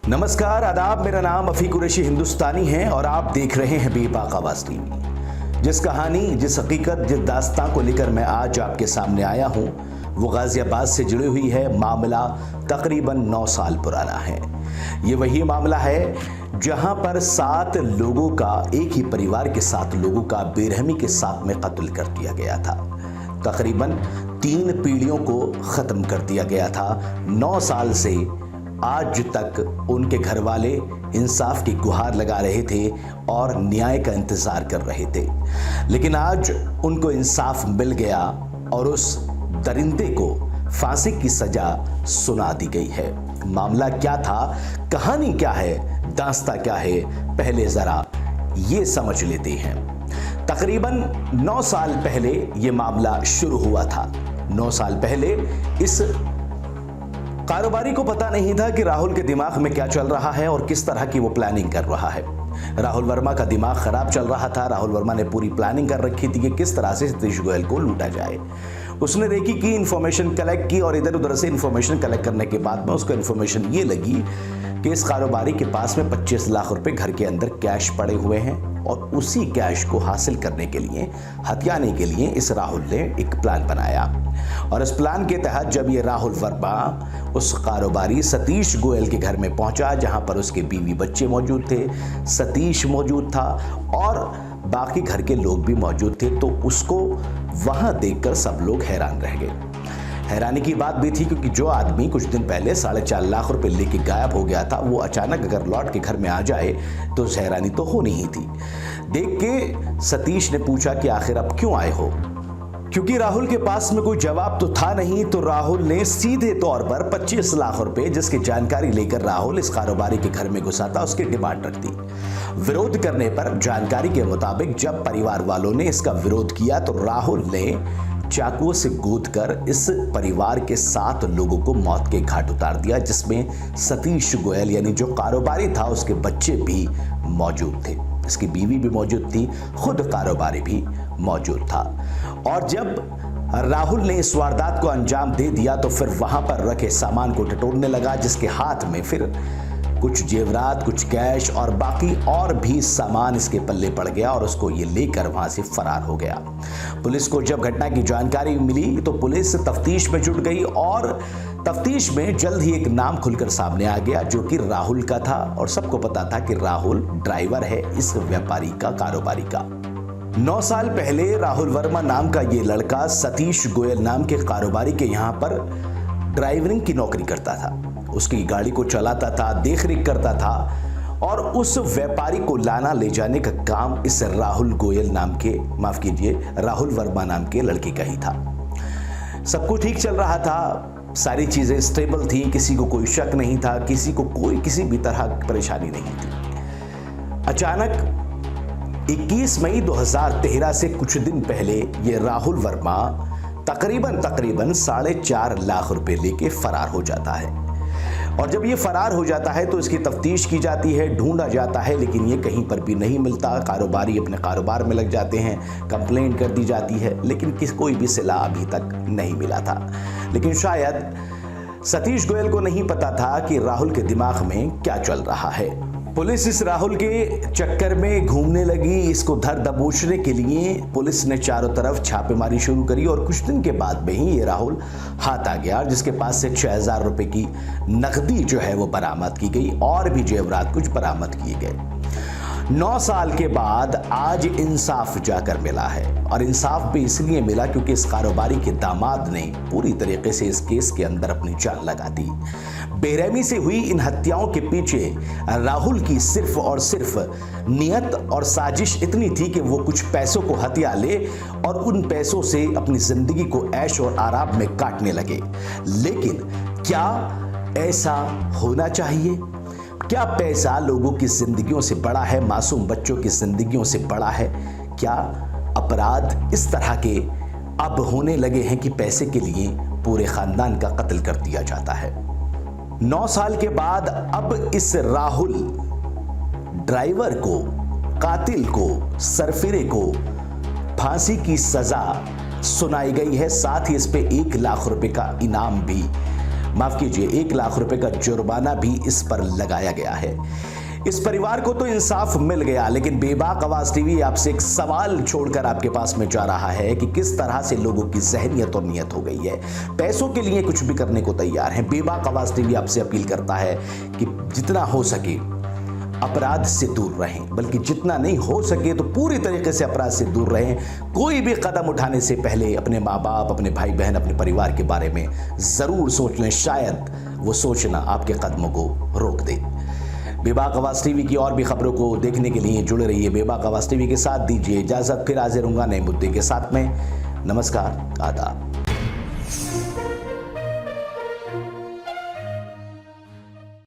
नमस्कार, आदाब। मेरा नाम अफी कुरैशी हिंदुस्तानी है और आप देख रहे हैं बेबाक आवाज टीवी। जिस कहानी, जिस हकीकत, जिस दास्तां को लेकर मैं आज आपके सामने आया हूं, वो गाजियाबाद से जुड़ी हुई है। मामला तकरीबन 9 साल पुराना है। ये वही मामला है जहां पर 7 लोगों का, एक ही परिवार के 7 लोगों का बेरहमी के साथ में कत्ल कर दिया गया था। तकरीबन 3 पीढ़ियों को खत्म कर दिया गया था। 9 साल से आज तक उनके घर वाले इंसाफ की गुहार लगा रहे थे और न्याय का इंतजार कर रहे थे, लेकिन आज उनको इंसाफ मिल गया और उस दरिंदे को फांसी की सजा सुना दी गई है। मामला क्या था, कहानी क्या है, दास्तां क्या है, पहले जरा ये समझ लेते हैं। तकरीबन 9 साल पहले यह मामला शुरू हुआ था। 9 साल पहले इस कारोबारी को पता नहीं था कि राहुल के दिमाग में क्या चल रहा है और किस तरह की वो प्लानिंग कर रहा है। राहुल वर्मा का दिमाग खराब चल रहा था। राहुल वर्मा ने पूरी प्लानिंग कर रखी थी कि किस तरह से सतीश गोयल को लूटा जाए। उसने रेकी की, इंफॉर्मेशन कलेक्ट की और इधर उधर से इंफॉर्मेशन कलेक्ट करने के बाद में उसको इंफॉर्मेशन ये लगी कि इस कारोबारी के पास में 25 लाख रुपए घर के अंदर कैश पड़े हुए हैं और उसी कैश को हासिल करने के लिए, हथियाने के लिए इस राहुल ने एक प्लान बनाया। और इस प्लान के तहत जब ये राहुल वर्मा उस कारोबारी सतीश गोयल के घर में पहुंचा, जहां पर उसके बीवी बच्चे मौजूद थे, सतीश मौजूद था और बाकी घर के लोग भी मौजूद थे, तो उसको वहां देखकर सब लोग हैरान रह गए। हैरानी की बात भी थी क्योंकि जो आदमी कुछ दिन पहले 4.5 लाख रुपए लेके गायब हो गया था, वो अचानक अगर लौट के घर में आ जाए तो हैरानी तो होनी ही थी। देख के सतीश ने पूछा कि आखिर अब क्यों आए हो। क्योंकि राहुल के पास में कोई जवाब तो था नहीं, तो राहुल ने सीधे तौर पर 25 लाख रुपए, जिसकी जानकारी लेकर राहुल इस कारोबारी के घर में घुसा था, उसकी डिमांड रख दी। विरोध करने पर जानकारी के मुताबिक जब परिवार वालों ने इसका विरोध किया तो राहुल ने चाकुओं से गोदकर इस परिवार के 7 लोगों को मौत के घाट उतार दिया, जिसमें सतीश गोयल यानी जो कारोबारी था उसके बच्चे भी मौजूद थे, इसकी बीवी भी मौजूद थी, खुद कारोबारी भी मौजूद था। और जब राहुल ने इस वारदात को अंजाम दे दिया तो फिर वहां पर रखे सामान को टटोलने लगा, जिसके हाथ में फिर कुछ जेवरात, कुछ कैश और बाकी और भी सामान इसके पल्ले पड़ गया और उसको ये लेकर वहां से फरार हो गया। पुलिस को जब घटना की जानकारी मिली तो पुलिस तफ्तीश में जुट गई और तफ्तीश में जल्द ही एक नाम खुलकर सामने आ गया जो कि राहुल का था। और सबको पता था कि राहुल ड्राइवर है इस व्यापारी का, कारोबारी का। 9 साल पहले राहुल वर्मा नाम का ये लड़का सतीश गोयल नाम के कारोबारी के यहां पर ड्राइवरिंग की नौकरी करता था। उसकी गाड़ी को चलाता था, देखरेख करता था और उस व्यापारी को लाना ले जाने का काम इस राहुल गोयल नाम के, माफ कीजिए, राहुल वर्मा नाम के लड़के का ही था। सब कुछ ठीक चल रहा था, सारी चीजें स्टेबल थी, किसी को कोई शक नहीं था, किसी को कोई किसी भी तरह की परेशानी नहीं थी। अचानक 21 मई 2013 से कुछ दिन पहले ये राहुल वर्मा तकरीबन 4.5 लाख रुपए लेके फरार हो जाता है। और जब ये फरार हो जाता है तो इसकी तफ्तीश की जाती है, ढूंढा जाता है, लेकिन ये कहीं पर भी नहीं मिलता। कारोबारी अपने कारोबार में लग जाते हैं, कंप्लेंट कर दी जाती है, लेकिन कोई भी सिला अभी तक नहीं मिला था। लेकिन शायद सतीश गोयल को नहीं पता था कि राहुल के दिमाग में क्या चल रहा है। पुलिस इस राहुल के चक्कर में घूमने लगी। इसको धर दबोचने के लिए पुलिस ने चारों तरफ छापेमारी शुरू करी और कुछ दिन के बाद में ही ये राहुल हाथ आ गया, जिसके पास से 6000 रुपए की नकदी जो है वो बरामद की गई और भी जेवरात कुछ बरामद किए गए। 9 साल के बाद आज इंसाफ जाकर मिला है और इंसाफ भी इसलिए मिला क्योंकि इस कारोबारी के दामाद ने पूरी तरीके से इस केस के अंदर अपनी जान लगा दी। बेरहमी से हुई इन हत्याओं के पीछे राहुल की सिर्फ और सिर्फ नियत और साजिश इतनी थी कि वो कुछ पैसों को हथिया ले और उन पैसों से अपनी जिंदगी को ऐश और आराम में काटने लगे। लेकिन क्या ऐसा होना चाहिए? क्या पैसा लोगों की जिंदगियों से बड़ा है, मासूम बच्चों की जिंदगियों से बड़ा है? क्या अपराध इस तरह के अब होने लगे हैं कि पैसे के लिए पूरे खानदान का कत्ल कर दिया जाता है? 9 साल के बाद अब इस राहुल ड्राइवर को, कातिल को, सरफिरे को फांसी की सजा सुनाई गई है। साथ ही इस पे 1 लाख रुपए का इनाम भी माफ कीजिए 1 लाख रुपए का जुर्माना भी इस पर लगाया गया है। इस परिवार को तो इंसाफ मिल गया, लेकिन बेबाक आवाज टीवी आपसे एक सवाल छोड़कर आपके पास में जा रहा है कि किस तरह से लोगों की जहनियत और नियत हो गई है। पैसों के लिए कुछ भी करने को तैयार है। बेबाक आवाज टीवी आपसे अपील करता है कि जितना हो सके अपराध से दूर रहें, बल्कि जितना नहीं हो सके तो पूरी तरीके से अपराध से दूर रहें। कोई भी कदम उठाने से पहले अपने माँ बाप, अपने भाई बहन, अपने परिवार के बारे में जरूर सोच लें। शायद वो सोचना आपके कदमों को रोक दे। बेबाक आवाज टीवी की और भी खबरों को देखने के लिए जुड़े रहिए बेबाक आवाज टीवी के साथ। दीजिए इजाजत, फिर हाजिर होऊंगा नए मुद्दे के साथ में। नमस्कार, आदाब।